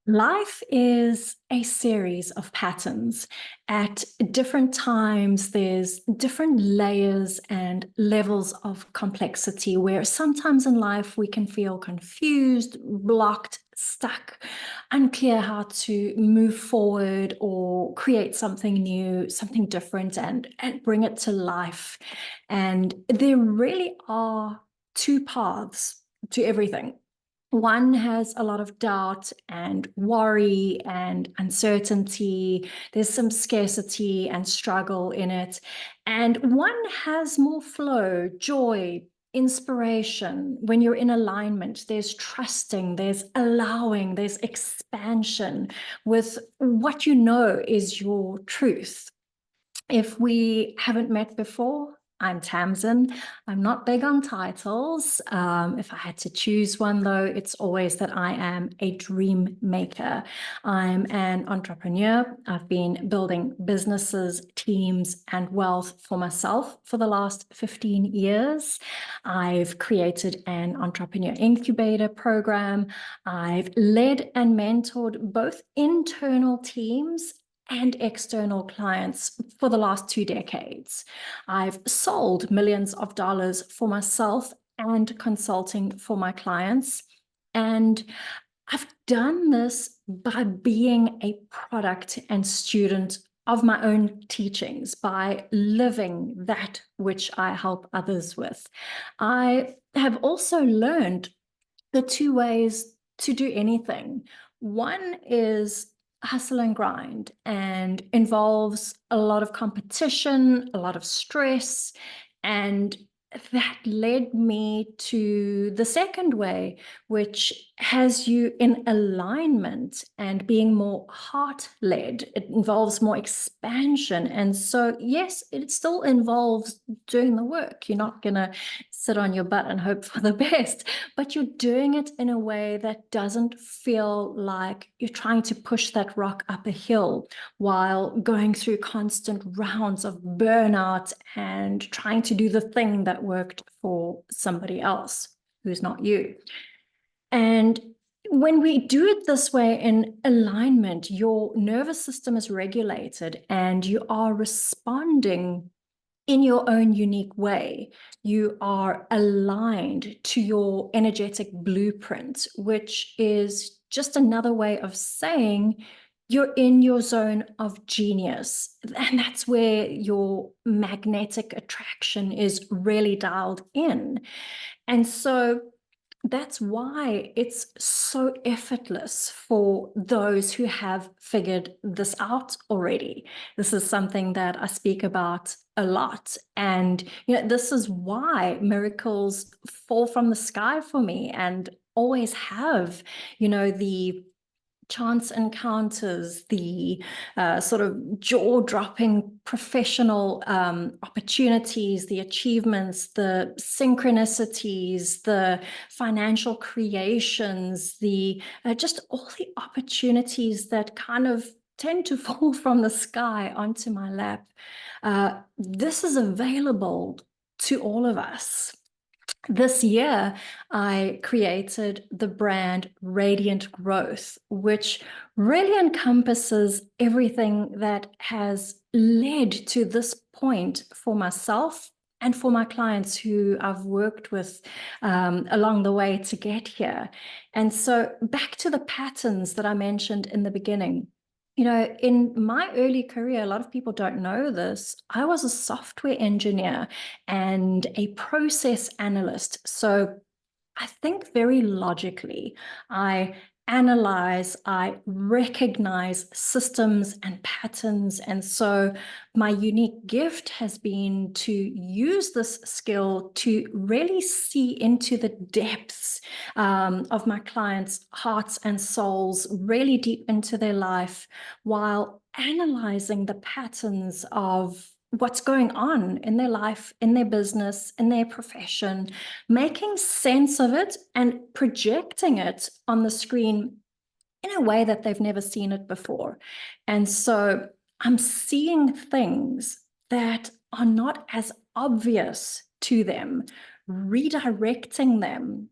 Life is a series of patterns. At different times, there's different layers and levels of complexity where sometimes in life we can feel confused, blocked, stuck, unclear how to move forward or create something new, something different, and bring it to life. And there really are two paths to everything. One has a lot of doubt and worry and uncertainty. There's some scarcity and struggle in it. And one has more flow, joy, inspiration. When you're in alignment, there's trusting, there's allowing, there's expansion with what you know is your truth. If we haven't met before, I'm Tamsin. I'm not big on titles. If I had to choose one, though, it's always that I am a dream maker. I'm an entrepreneur. I've been building businesses, teams, and wealth for myself for the last 15 years. I've created an entrepreneur incubator program. I've led and mentored both internal teams and external clients for the last 2 decades. I've sold millions of dollars for myself and consulting for my clients. And I've done this by being a product and student of my own teachings, by living that which I help others with. I have also learned the two ways to do anything. One is hustle and grind and involves a lot of competition, a lot of stress, and that led me to the second way, which has you in alignment and being more heart-led. It involves more expansion. And so, yes, it still involves doing the work. You're not going to sit on your butt and hope for the best, but you're doing it in a way that doesn't feel like you're trying to push that rock up a hill while going through constant rounds of burnout and trying to do the thing that worked for somebody else who's not you. And when we do it this way in alignment, your nervous system is regulated and you are responding in your own unique way. You are aligned to your energetic blueprint, which is just another way of saying you're in your zone of genius. And that's where your magnetic attraction is really dialed in. And so that's why it's so effortless for those who have figured this out already. This is something that I speak about a lot. And, this is why miracles fall from the sky for me and always have, the chance encounters, the sort of jaw-dropping professional opportunities, the achievements, the synchronicities, the financial creations, the just all the opportunities that kind of tend to fall from the sky onto my lap. This is available to all of us. This year, I created the brand Radiant Growth, which really encompasses everything that has led to this point for myself and for my clients who I've worked with along the way to get here. And so back to the patterns that I mentioned in the beginning. In my early career, a lot of people don't know this. I was a software engineer and a process analyst. So I think very logically. I analyze, I recognize systems and patterns. And so my unique gift has been to use this skill to really see into the depths of my clients' hearts and souls, really deep into their life, while analyzing the patterns of what's going on in their life, in their business, in their profession, making sense of it and projecting it on the screen in a way that they've never seen it before. And so I'm seeing things that are not as obvious to them, redirecting them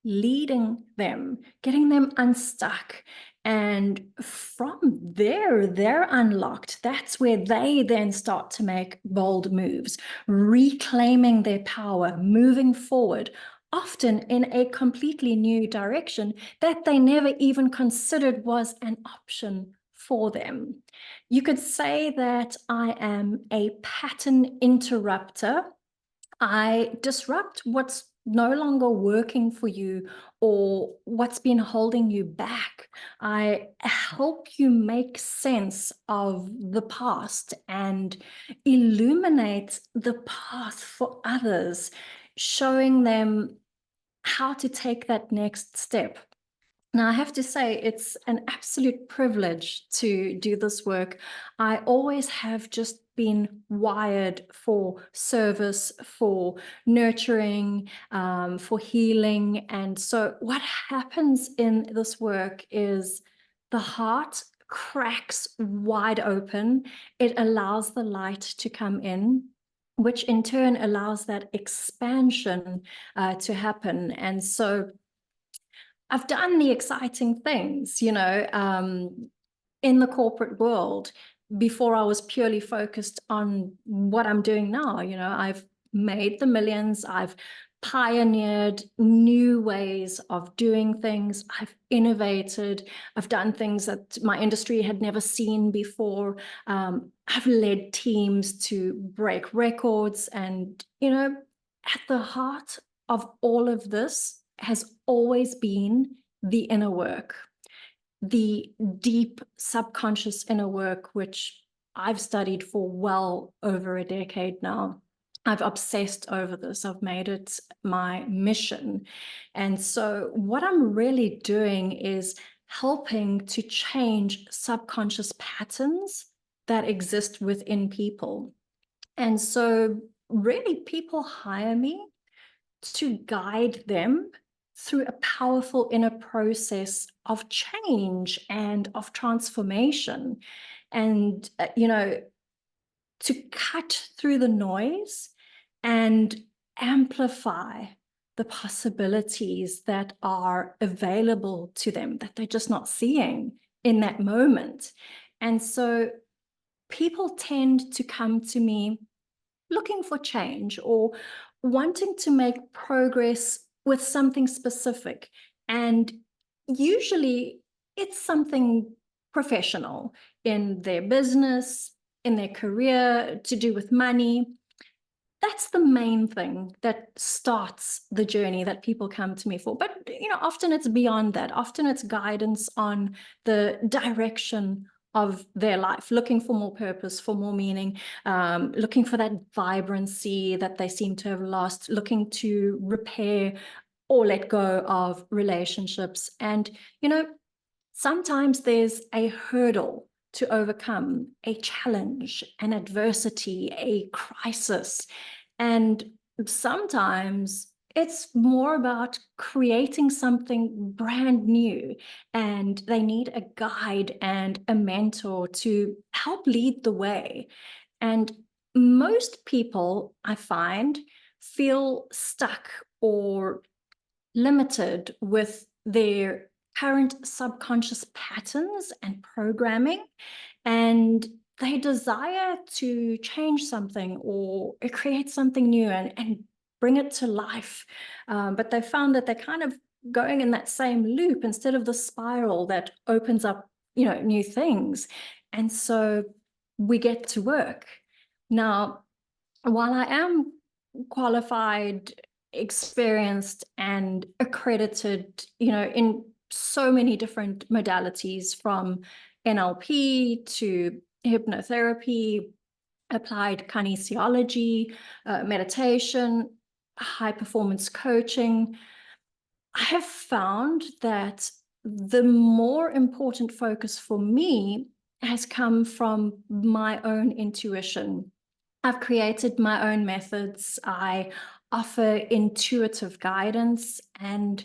leading them, getting them unstuck. And from there, they're unlocked. That's where they then start to make bold moves, reclaiming their power, moving forward, often in a completely new direction that they never even considered was an option for them. You could say that I am a pattern interrupter. I disrupt what's no longer working for you or what's been holding you back. I help you make sense of the past and illuminate the path for others, showing them how to take that next step. Now, I have to say, it's an absolute privilege to do this work. I always have just been wired for service, for nurturing, for healing. And so, what happens in this work is the heart cracks wide open. It allows the light to come in, which in turn allows that expansion to happen. And so, I've done the exciting things, in the corporate world before I was purely focused on what I'm doing now. I've made the millions, I've pioneered new ways of doing things, I've innovated, I've done things that my industry had never seen before. I've led teams to break records, and, at the heart of all of this has always been the inner work, the deep subconscious inner work, which I've studied for well over a decade now. I've obsessed over this. I've made it my mission. And so what I'm really doing is helping to change subconscious patterns that exist within people. And so really people hire me to guide them through a powerful inner process of change and of transformation. And, to cut through the noise and amplify the possibilities that are available to them that they're just not seeing in that moment. And so people tend to come to me looking for change or wanting to make progress with something specific. And usually it's something professional in their business, in their career, to do with money. That's the main thing that starts the journey that people come to me for. But, often it's beyond that. Often it's guidance on the direction of their life, looking for more purpose, for more meaning, looking for that vibrancy that they seem to have lost, looking to repair or let go of relationships. And, sometimes there's a hurdle to overcome, a challenge, an adversity, a crisis. And sometimes it's more about creating something brand new, and they need a guide and a mentor to help lead the way. And most people, I find, feel stuck or limited with their current subconscious patterns and programming, and they desire to change something or create something new and bring it to life. But they found that they're kind of going in that same loop instead of the spiral that opens up, new things. And so we get to work. Now, while I am qualified, experienced, and accredited, in so many different modalities, from NLP to hypnotherapy, applied kinesiology, meditation, high performance coaching, I have found that the more important focus for me has come from my own intuition. I've created my own methods. I offer intuitive guidance, and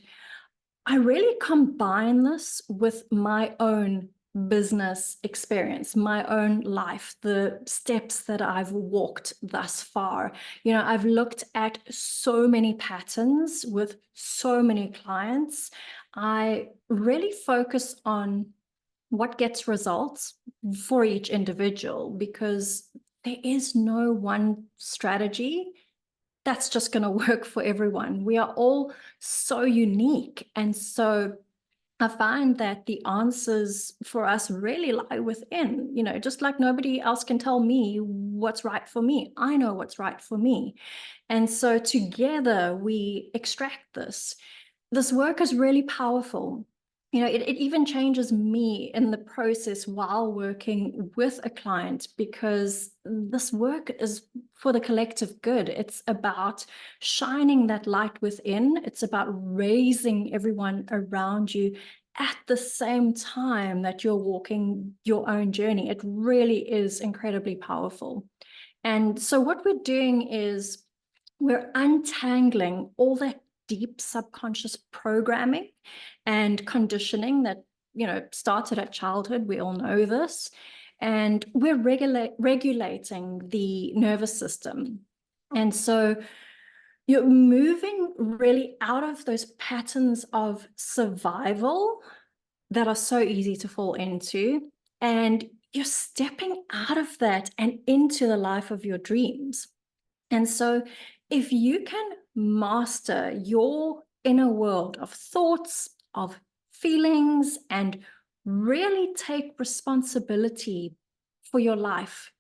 I really combine this with my own business experience, my own life, the steps that I've walked thus far. I've looked at so many patterns with so many clients. I really focus on what gets results for each individual, because there is no one strategy that's just going to work for everyone. We are all so unique. And so I find that the answers for us really lie within, just like nobody else can tell me what's right for me. I know what's right for me. And so together we extract this. This work is really powerful. It even changes me in the process while working with a client, because this work is for the collective good. It's about shining that light within. It's about raising everyone around you at the same time that you're walking your own journey. It really is incredibly powerful. And so what we're doing is we're untangling all that deep subconscious programming and conditioning that started at childhood. We all know this. And we're regulating the nervous system. And so you're moving really out of those patterns of survival that are so easy to fall into, and you're stepping out of that and into the life of your dreams. And so if you can master your inner world of thoughts, of feelings, and really take responsibility for your life,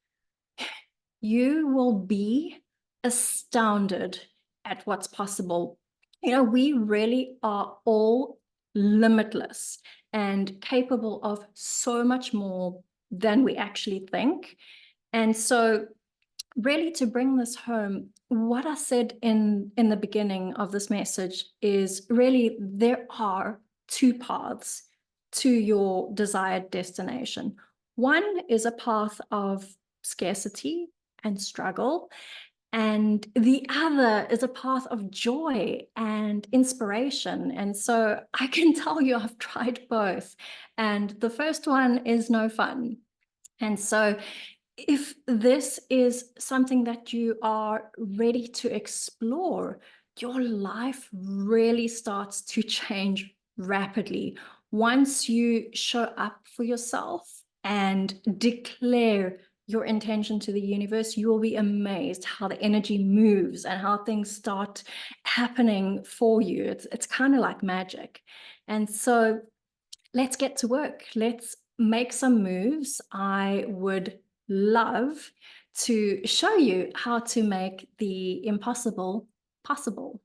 you will be astounded at what's possible. We really are all limitless and capable of so much more than we actually think. And so really, to bring this home, what I said in the beginning of this message is really there are two paths to your desired destination. One is a path of scarcity and struggle, and the other is a path of joy and inspiration. And so I can tell you I've tried both, and the first one is no fun. And so if this is something that you are ready to explore, your life really starts to change rapidly. Once you show up for yourself and declare your intention to the universe, you will be amazed how the energy moves and how things start happening for you. It's kind of like magic. And so let's get to work. Let's make some moves. I would love to show you how to make the impossible possible.